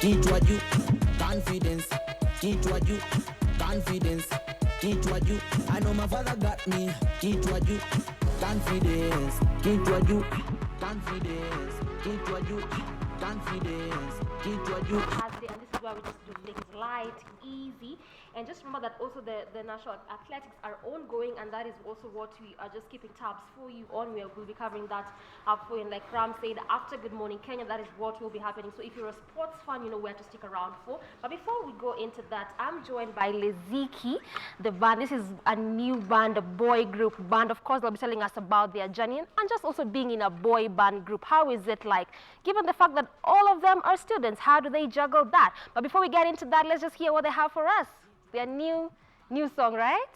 Kitwa you, confidence. Kitwa you, confidence. Kitwa you, I know my father got me. Kitwa you, confidence. Kitwa you, confidence. Kitwa you, confidence. Kitwa you. And this is why we just do things light, easy. And just remember that also the national athletics are ongoing, and that is also what we are just keeping tabs for you on. We'll be covering that up for you. And like Ram said, after Good Morning Kenya, that is what will be happening. So if you're a sports fan, you know where to stick around for. But before we go into that, I'm joined by Leziki, the band. This is a new band, a boy group band. Of course, they'll be telling us about their journey and just also being in a boy band group. How is it like? Given the fact that all of them are students, how do they juggle that? But before we get into that, let's just hear what they have for us. Their new song, right?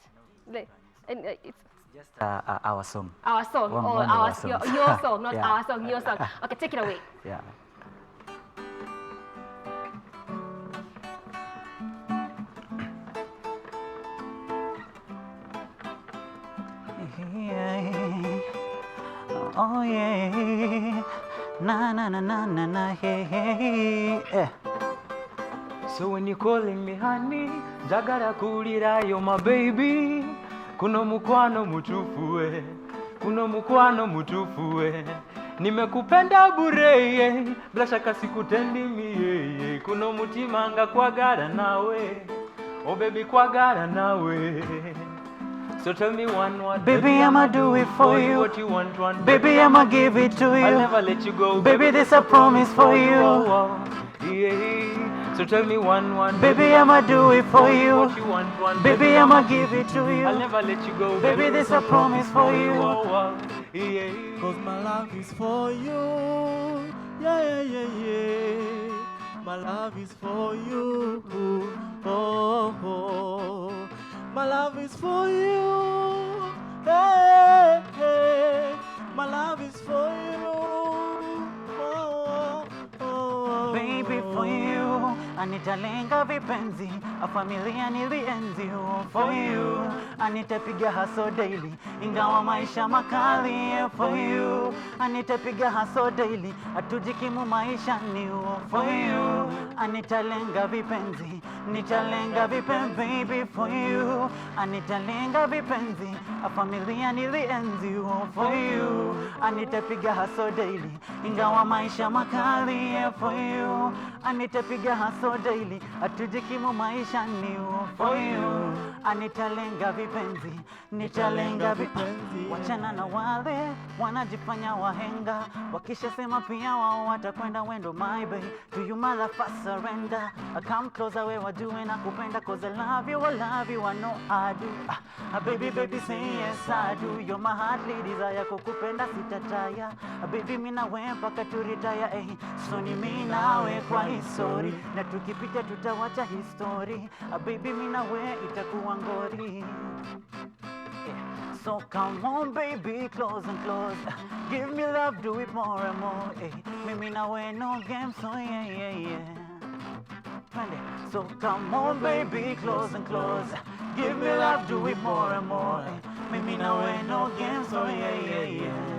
It's just our song. Our song, your song, not yeah. our song, your song. Okay, take it away. Yeah. Oh yeah, na na na na na na hey hey hey. So when you calling me honey, jagara kulira yo my baby. Kuno mukwano mutufuwe, kuno mukwano mutufuwe. Nimekupenda bure, bila shaka sikutendi mie. Kuno mutimanga kwagara nawe, oh baby kwagara nawe. So tell me one word, baby, I'ma do it for you. What you want, one baby, I'ma give it to you. I'll never let you go, baby. This a promise for you. Yeah. So tell me one baby, I'ma do it for you. What you want, one baby, I'ma give it to you. I'll never let you go, baby. This a promise for you. Yeah. Cause my love is for you. Yeah, yeah, yeah, yeah. My love is for you. Oh, oh. My love is for you. Hey, hey. My love is for you. Oh, oh. Baby, for you. Anitalenga vipenzi, a familia nilienzi. For you. Anitapiga haso daily, ingawa maisha makali. For you. Anitapiga haso daily, atujikimu maisha ni. For you. Anitalenga vipenzi, nitalenga vipenzi. Baby, for you. Anitalenga vipenzi, a familia nilienzi. For you. Anitapiga haso daily, ingawa maisha makali. For you. Anitapiga haso daily, atujikimu maisha ni. For you. Anitalenga vipenzi, nitalenga vipenzi. Wachana na wale wanajifanya wahenga, wakisha sema pia wao watakwenda. Wendo my babe, to you my love I surrender. I come closer where I do and I kupenda, cause I love you, I know I do. Baby, baby, say yes I do. You're my heartly desire, kukupenda sitataya. Baby, mina we mpaka turitaya, eh. So ni mimi nawe kwa history, na tukipita tutawacha history. Baby, mina we itakuwa ngori. So come on baby, close and close. Give me love, do it more and more. Mimi na we no game, so yeah, yeah, yeah. So come on baby, close and close. Give me love, do it more and more. Mimi na we no game, so yeah, yeah, yeah.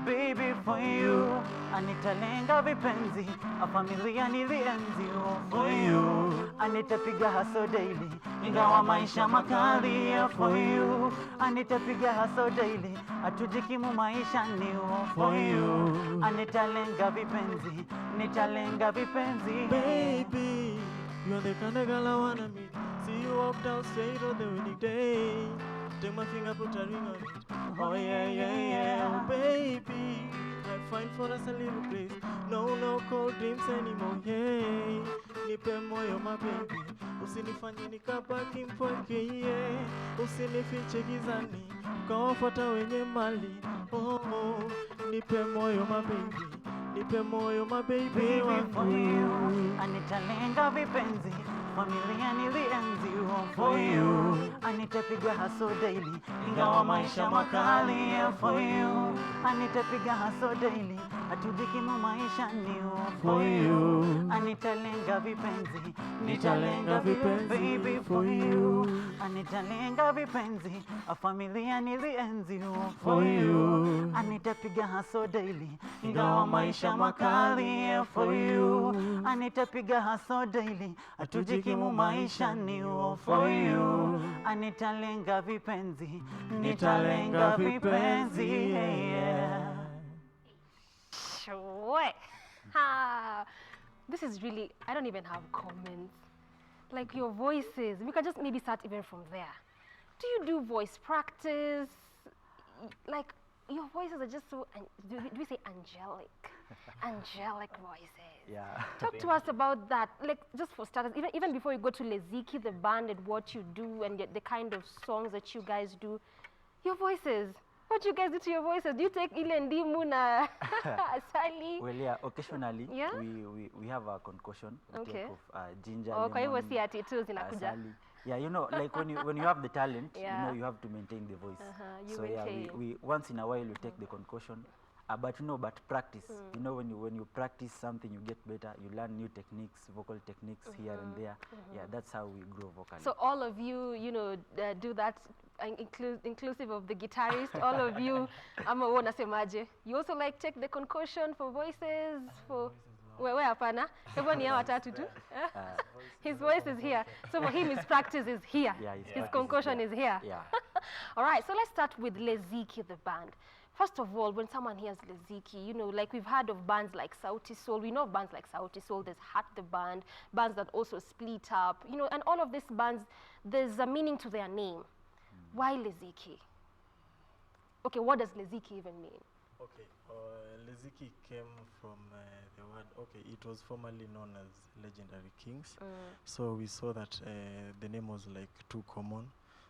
Baby, for you, anitalenga vipenzi, a familia nilienzi. For you, anitapiga haso daily, ingawa maisha makali. For you, anitapiga haso daily, atujikimu maisha ni. For you, anitalenga vipenzi, nitalenga vipenzi. Baby, you're the kind of girl I wanna meet. See you up down straight on the wedding day. Take my finger, put a ring on it. Oh yeah, yeah, yeah. Oh baby, I find for us a little place. No cold dreams anymore. Hey, nipe moyo my baby. Usinifanye nikabaki mpweke, yeah. Usinifiche gizani, ukawafuata wenye mali. Oh, nipe moyo my baby. Nipe moyo my baby. Baby, for you, anitalenga vipenzi, familia nilienzi. For you, anitapiga haso daily, ingawa maisha makali. For you, anitapiga haso daily, atujikimu maisha ni For you. Anitalenga vipenzi, Nitalenga vipenzi baby for you. Anitalenga vipenzi, a familia nilienzi For you. Anitapiga haso daily, ingawa maisha makali for you. Anitapiga haso daily, atujikimu maisha ni for you. Anitalenga vipenzi, nitalenga vipenzi, yeah. Sure. Ha. This is really, I don't even have comments. Like your voices, we can just maybe start even from there. Do you do voice practice? Like your voices are just so, do we say angelic? Angelic voices. Yeah. Talk to us about that, like just for starters, even before you go to Leziki, the band and what you do and the kind of songs that you guys do. Your voices. What do you guys do to your voices? Do you take ile ndimu na asali? Well, yeah, occasionally Yeah? we have a concoction. We Okay. take of ginger, Oh, kwa hivyo lemon, si ati tu zinakuja. asali. Yeah, you know, like when you have the talent, Yeah. you know, you have to maintain the voice. You So maintain. yeah, we once in a while we take the concoction. But you know, but practice. You know, when you practice something, you get better. You learn new techniques, vocal techniques here and there. Yeah, that's how we grow vocally. So all of you, do that, inclusive of the guitarist, all of you, ama wewe unasemaje? You also like take the concoction for voices, for wewe hapana? Hivyo ni hawa watatu tu? His voice is here. So for him, his practice is here. Yeah, his concoction is here. Yeah. All right, so let's start with Leziki, the band. First of all, when someone hears Leziki, like we've heard of bands like Sauti Sol. We know of bands like Sauti Sol. There's Hat the Band, bands that also split up, and all of these bands, there's a meaning to their name. Why Leziki? Okay, what does Leziki even mean? Okay, Leziki came from the word, okay, it was formerly known as Legendary Kings. So we saw that the name was like too common.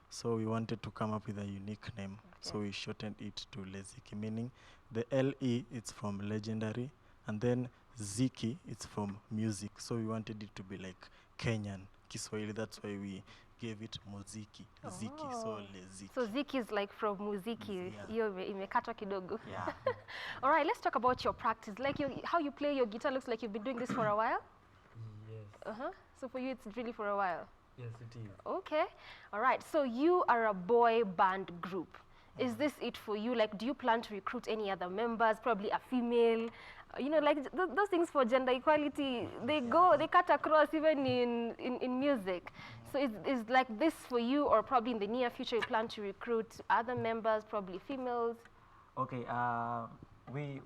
So we wanted to come up with a unique name. So we shortened it to Leziki, meaning the L-E, it's from legendary, and then Ziki, it's from music. So we wanted it to be like Kenyan, Kiswahili, that's why we gave it Muziki, Ziki, so Leziki. So Ziki is like from muziki, Yeah. imekatwa kidogo. Yeah. All right, let's talk about your practice. Like how you play your guitar looks like you've been doing this for a while. Yes. So for you, it's really for a while. Yes, it is. Okay. All right. So you are a boy band group. Is this it for you? Like, do you plan to recruit any other members? Probably a female. Like those things for gender equality, they cut across even in music. So is like this for you, or probably in the near future you plan to recruit other members, probably females? Okay. We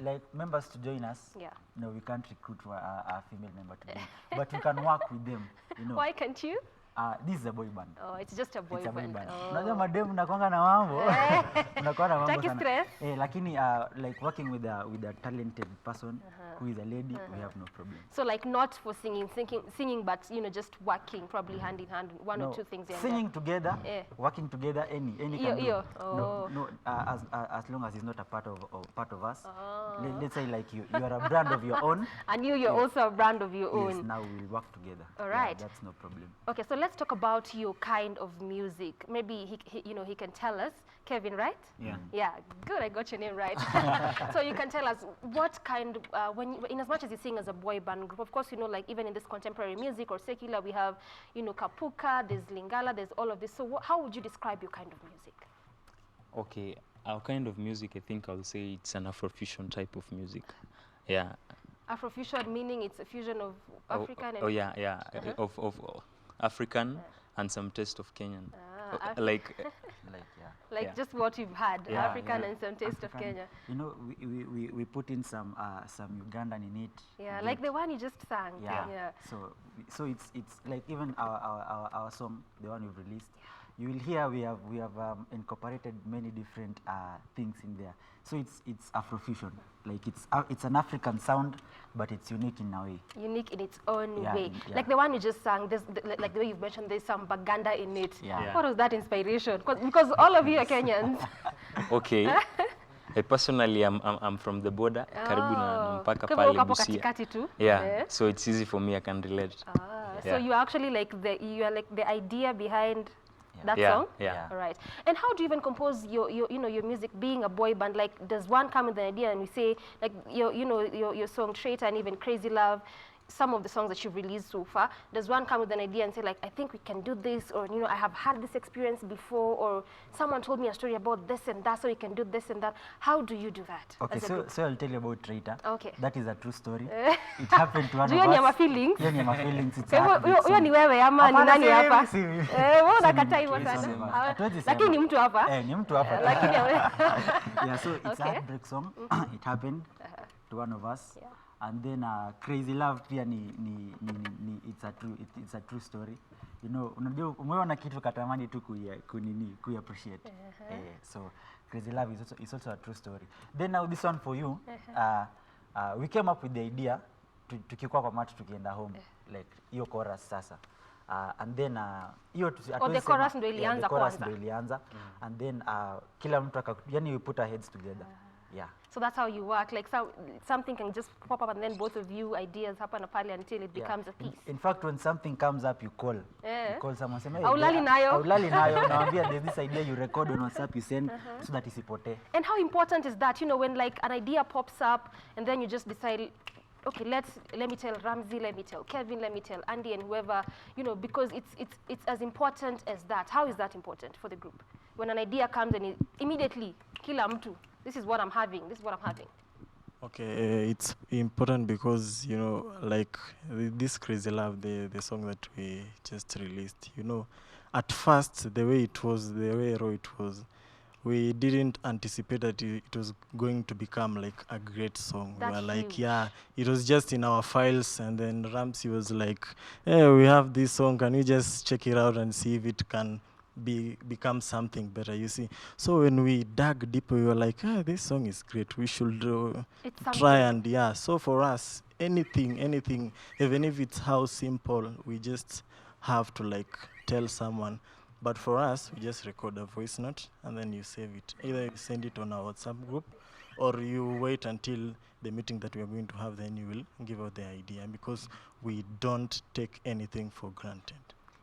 like members to join us. Yeah. No, we can't recruit a female member to join, but we can work with them. Why can't you? This is a boy band. Oh, it's just a boy It's a boy band. band. Oh. Unajua mademu nakwanga na mambo. Unakuwa na mambo Taki sana. stress? Lakini like working with a talented person who is a lady, we have no problem. So like not for singing, but just working probably hand in hand, one or two things. Here Singing together, Yeah. working together, any can do. Iyo. No, as long as it's not a part of us. Let's say like you are a brand of your own. And you're also a brand of your own. Yes, now we'll work together. All right. Yeah, that's no problem. Okay, so let's talk about your kind of music. Maybe he can tell us. Kevin, right? Yeah. Yeah, good. I got your name right. So you can tell us what kind. In as much as you sing as a boy band group, of course, like even in this contemporary music or secular, we have kapuka, there's lingala, there's all of this. So how would you describe your kind of music? Okay, our kind of music, I think I'll say it's an Afrofusion type of music. Yeah. Afrofusion meaning it's a fusion of African and... yeah. Of African and some taste of Kenyan. Like just what you've had, Yeah, African yeah. and some taste of African. Kenya. We put in some Ugandan in it. Yeah, like the one you just sang. Yeah. So it's like even our song, the one we've released, you will hear we have incorporated many different things in there. So it's Afrofusion. Like it's an African sound, but it's unique in a way. Unique in its own way. Yeah. Like the one you just sang, like the way you've mentioned, there's some Baganda in it. Yeah. What was that inspiration? Because all of you are Kenyans. Okay. Personally, I'm from the border, karibu na mpaka Kwa pale hivyo uko Busia. katikati tu. Yeah, so it's easy for me, I can relate. So you are actually like the idea behind That Yeah, song? yeah. All right. And how do you even compose your music being a boy band? Like, does one come with an idea and we say, like, your song Traitor and even Crazy Love, some of the songs that you've released so far, does one come with an idea and say, like, I think we can do this, or, I have had this experience before, or someone told me a story about this and that, so we can do this and that. How do you do that? Okay, as a so group? so I'll tell you about Traitor. Okay. That is a true story. It happened to one Do of you us. have my feelings? Hiyo ni my feelings. It's Kwa a hivyo, heartbreak huyo ni song. wewe ama ni Hapana, nani si mimi, hapa? si mimi. Wewe Si unakataa mimi, hivyo hatuwezi sana. sema. Ah, Hatuwezi lakini sema. ni mtu hapa. Ni mtu hapa. Lakini Yeah, so it's Okay. a heartbreak song. It happened to one of us. Yeah. And then Crazy Love pia it's a true story. Unajua umeona kitu katamani tu appreciate. So Crazy Love is also a true story. Then now this one for you. We came up with the idea tukikuwa kwa mat tukienda home, like hiyo chorus sasa. And then hiyo the chorus ndio ilianza kwanza. And then kila mtu yani we put our heads together. Yeah. So that's how you work. Like something can just pop up and then both of you ideas happen pale until it becomes a piece. In fact, when something comes up, you call. You call someone, say, Aulali nayo. Aulali nayo. Naambia there's this idea you record on WhatsApp, you send so that isipotee. And how important is that? When like an idea pops up and then you just decide, okay, let me tell Ramsey, let me tell Kevin, let me tell Andy and whoever, because it's as important as that. How is that important for the group? When an idea comes and immediately, kila mtu, this is what I'm having. Okay, it's important because, like this Crazy Love, the song that we just released, at first, the way raw it was, we didn't anticipate that it was going to become like a great song. That's We were like, huge. yeah, it was just in our files, and then Ramsey was like, hey, we have this song, can you just check it out and see if it can become something better, you see. So when we dug deeper, we were like, this song is great, we should try. And so for us, anything, even if it's how simple, we just have to like tell someone. But for us, we just record a voice note and then you save it. Either you send it on our WhatsApp group or you wait until the meeting that we are going to have, then you will give out the idea, because we don't take anything for granted.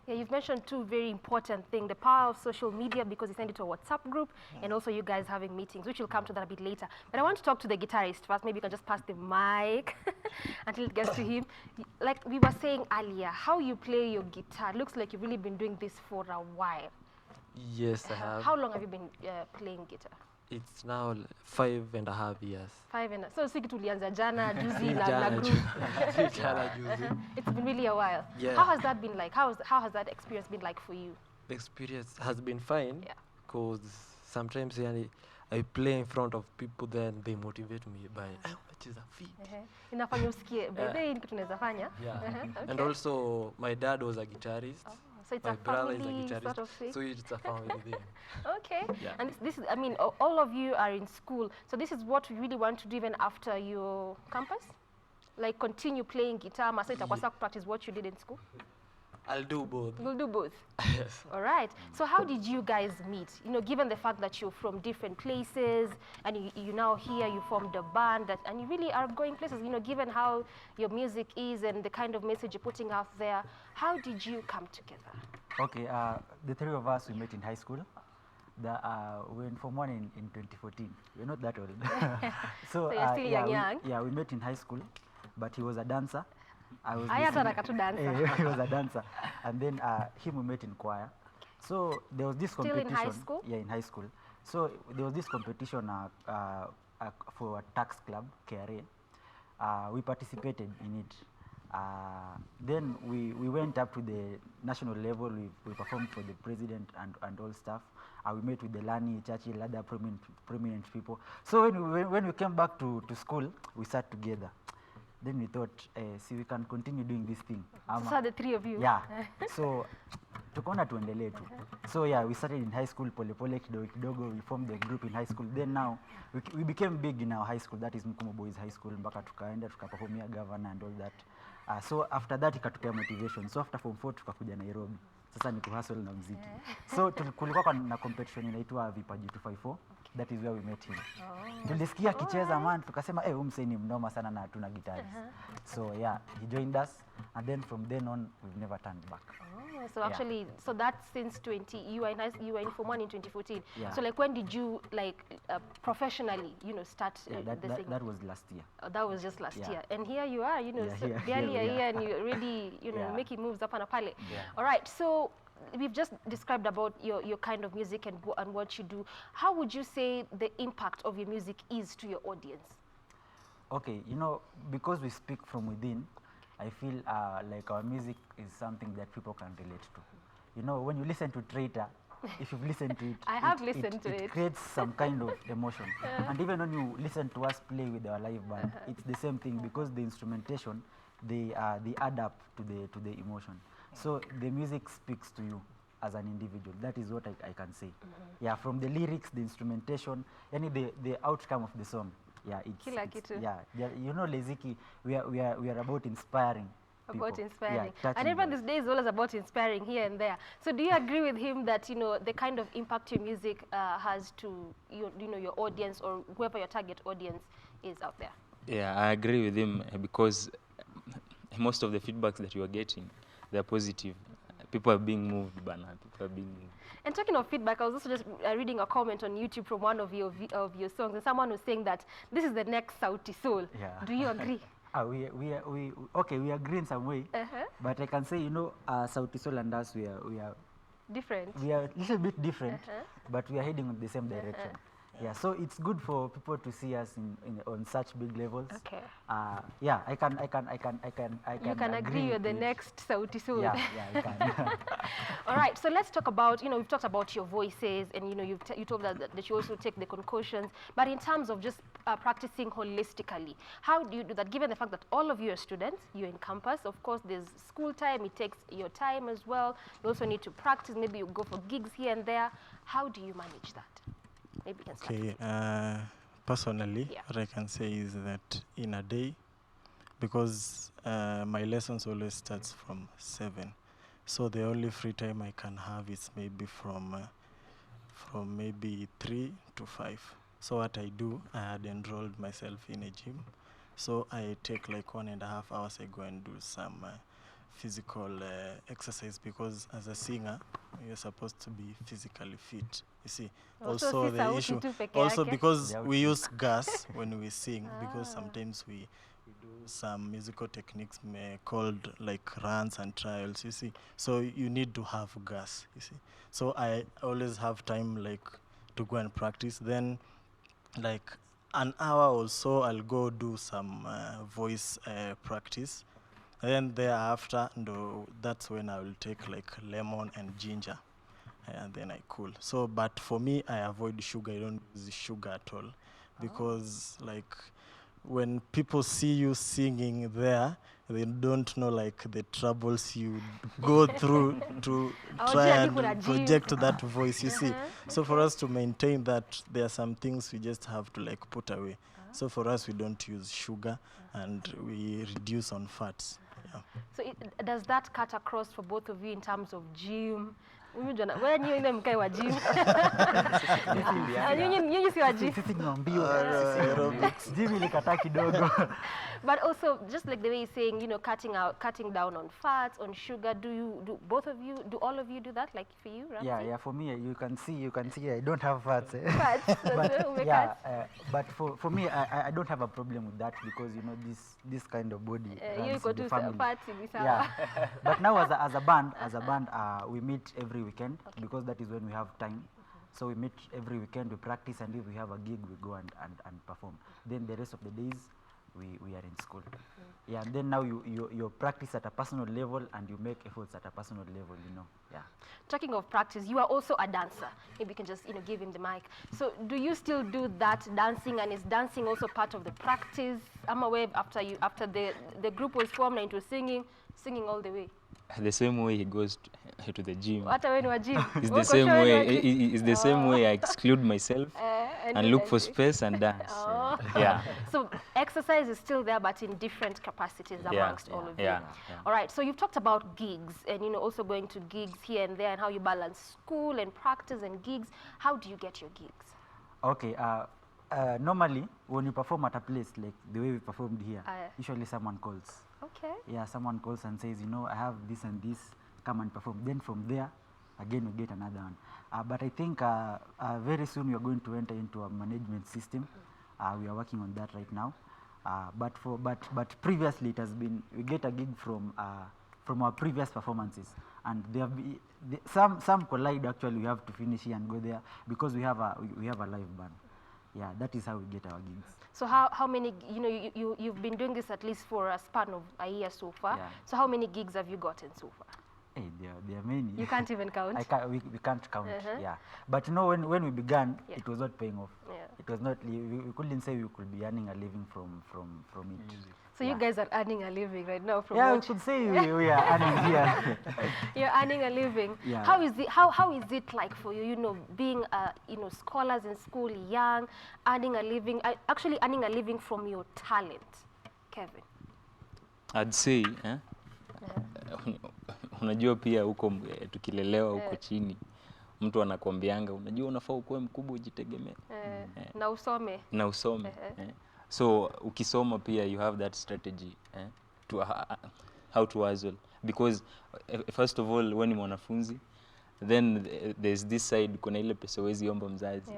Yeah, you've mentioned two very important things, the power of social media, because you send it to a WhatsApp group, and also you guys having meetings, which we'll come to that a bit later. But I want to talk to the guitarist first. Maybe you can just pass the mic until it gets to him. Like we were saying earlier, how you play your guitar, looks like you've really been doing this for a while. Yes, I have. How long have you been playing guitar? It's now 5.5 years. 5 so si kitu ulianza jana juzi na Jana group. Jana juzi. It's been really a while. Yeah. How has that been like? How has that experience been like for you? The experience has been fine. Yeah. Because sometimes I play in front of people, then they motivate me by unacheza fit. Inafanya usikie bebe ni kitu unaweza fanya. Yeah. Okay. And also my dad was a guitarist. So it's My a brother is a family guitarist. sort of thing. So it's a family thing. Okay. Yeah. And this is, I mean, all of you are in school. So this is what you really want to do even after your campus? Like continue playing guitar, masa itakuwa sawa practice what you did in school? I'll do both. You'll do both. Yes. All right. So how did you guys meet? Given the fact that you're from different places and you now here, you formed a band and you really are going places, given how your music is and the kind of message you're putting out there, how did you come together? Okay, the three of us, we met in high school. We were in Form 1 in 2014. We're not that old. So you're still young. Yeah, we met in high school, but he was a dancer. I was He was a dancer. And then him we met in choir. So there was this Still competition. in high school? Yeah, in high school. So there was this competition for a tax club, KRA. We participated in it. Then we went up to the national level. We performed for the president and all stuff. We met with the Lani, Churchill, other prominent people. So when we came back to school, we sat together. Then we thought, see, we can continue doing this thing. So the three of you? Yeah. So tukaona tuendelee tu. So yeah, we started in high school, pole kidogo. We formed the group in high school. Then now we became big in our high school. That is Mkumo Boys High School. Mpaka tukaenda tukaperformia governor and all that. So after that ikatupea motivation. So after Form 4 tukakuja Nairobi. Sasa ni kuhustle na muziki. So kulikuwa na competition inaitwa Vipaji 254. That is where we met him. Tulisikia kicheza man, tukasema huyu msee ni mnoma sana na hatuna guitars. So yeah, he joined us and then from then on we've never turned back. So Yeah. actually, so that's since 20. You were in Form 1 in 2014. Yeah. So like, when did you like professionally, start Yeah, the singing? that was last year. That was just last Yeah. year, and here you are, Yeah, so here barely we a are. year, and you're already, Yeah. making moves up on a palette. Yeah. All right, so we've just described about your kind of music and what you do. How would you say the impact of your music is to your audience? Okay, because we speak from within, I feel like our music is something that people can relate to. When you listen to Traitor, if you've listened to it, I have listened to it. It creates some kind of emotion. And even when you listen to us play with our live band, it's the same thing, because the instrumentation, they add up to the emotion. So the music speaks to you as an individual. That is what I can say. Yeah, from the lyrics, the instrumentation, the outcome of the song. Yeah, Kila kitu. Leziki, we are about inspiring people. About inspiring. Yeah, And even this day is always about inspiring here and there. So do you agree with him that, the kind of impact your music has to your audience, or whoever your target audience is out there? Yeah, I agree with him because most of the feedbacks that you are getting, they're positive. People are being moved, Bana. People are being moved. And talking of feedback, I was also just reading a comment on YouTube from one of your songs, and someone was saying that this is the next Sauti Soul. Yeah. Do you agree? We agree in some way, but I can say, Sauti Sol and us, we are Different. we are a little bit different, but we are heading in the same direction. Yeah, so it's good for people to see us on such big levels. Okay. Yeah, I can You can agree you're the next Sauti Soul. Yeah, I can. All right, so let's talk about, we've talked about your voices, and you told us that you also take the concussions, but in terms of just practicing holistically, how do you do that, given the fact that all of you are students, you're in campus, of course there's school time, it takes your time as well, you also need to practice, maybe you go for gigs here and there. How do you manage that? Maybe you can start. Okay, personally, Yeah. what I can say is that in a day, because my lessons always starts from 7, so the only free time I can have is maybe from maybe 3 to 5. So what I do, I had enrolled myself in a gym, so I take like 1.5 hours. I go and do some physical exercise, because as a singer, you're supposed to be physically fit. You see, Also also si the sauti issue, tu peke also yake. because Yeah, we use gas when we sing, because sometimes we do some musical techniques called like runs and trials. You see, so you need to have gas. You see, so I always have time like to go and practice. Then, like an hour or so, I'll go do some voice practice. And then thereafter, that's when I will take like lemon and ginger, and then I cool. So, but for me, I avoid sugar. I don't use sugar at all, because like when people see you singing there, they don't know like the troubles you go through to try hadi kuna and gym. project that voice, you see. So for us to maintain that, there are some things we just have to like put away. So for us, we don't use sugar, and we reduce on fats. Yeah. So does that cut across for both of you in terms of gym? Wewe nyinyi ile mkae wa gym. Nyinyi si wa gym. Sisi tunaambiwa Aerobics. gym ilikataa kidogo. But also, just like the way you're saying, cutting down on fats, on sugar. Do all of you do that? Like for you, Ramsey? Yeah, for me, you can see I don't have fats. Fats. But yeah, but for me, I don't have a problem with that, because this kind of body You runs go in the to family. fats in Yeah, but now as a band, we meet every weekend, because that is when we have time. So we meet every weekend, we practice, and if we have a gig, we go and perform. Then the rest of the days, we are in school. Yeah, and then now you practice at a personal level, and you make efforts at a personal level, yeah. Talking of practice, you are also a dancer. Maybe you can just give him the mic. So do you still do that dancing, and is dancing also part of the practice? I'm aware after the group was formed and it was singing all the way. The same way he goes to the gym. Hata wewe ni wa gym. It's Uko the same sure wewe ni wa way. gym? It's the same way I exclude myself And and do look that for too. space and dance. Oh. Yeah. So exercise is still there, but in different capacities amongst all of you. Yeah. All right, so you've talked about gigs, and also going to gigs here and there, and how you balance school and practice and gigs. How do you get your gigs? Okay, normally when you perform at a place like the way we performed here, usually someone calls. Okay. Yeah, someone calls and says, I have this and this, come and perform. Then from there, again, we get another one. But I think very soon we are going to enter into a management system. We are working on that right now. But previously it has been, we get a gig from our previous performances, and they have some collide. Actually, we have to finish here and go there because we have a live band. Yeah, that is how we get our gigs. So how many, you've been doing this at least for a span of a year so far. Yeah. So how many gigs have you gotten so far? Hey, there are many. You can't even count? We can't count, Uh-huh. yeah. But when we began, Yeah. it was not paying off. Yeah. It was not, we couldn't say we could be earning a living from it. So you guys are earning a living right now from Yeah, we what could say we are earning here. you're earning a living. Yeah. How is it like for you, being scholars in school, young, earning a living, actually earning a living from your talent, Kevin? I'd say unajua pia huko tukilelewa huko chini mtu anakuambianga unajua unafaa ukuwe mkubwa ujitegemee na usome. So ukisoma pia you have that strategy to how to hustle, because first of all when ni mwanafunzi, then there's this side kuna ile pesa huwezi omba mzazi.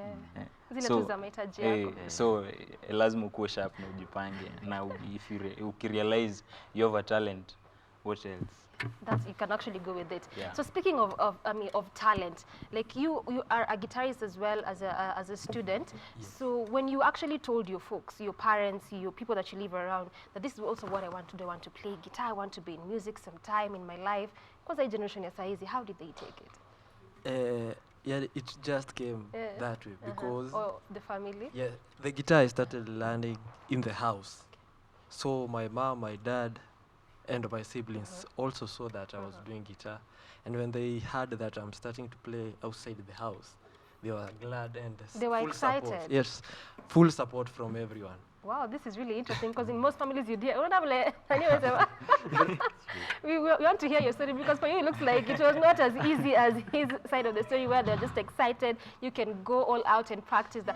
Zile tu za mahitaji yako. So lazima ukuwe sharp na ujipange, na if you realize you have a talent, what else? That you can actually go with it. Yeah. So speaking of talent, like you are a guitarist as well as a student. Yes. So when you actually told your folks, your parents, your people that you live around, that this is also what I want to do, I want to play guitar, I want to be in music sometime in my life, because I generation ya saizi, how did they take it? Yeah, it just came that way because the family. yeah, the guitar I started learning in the house. So my mom, my dad, and my siblings also saw that I was doing guitar, and when they heard that I'm starting to play outside the house, they were glad and They were full excited. Support. Yes, full support from everyone. Wow, this is really interesting because in most families you hear, we want to hear your story because for you it looks like it was not as easy as his side of the story where they're just excited. You can go all out and practice that.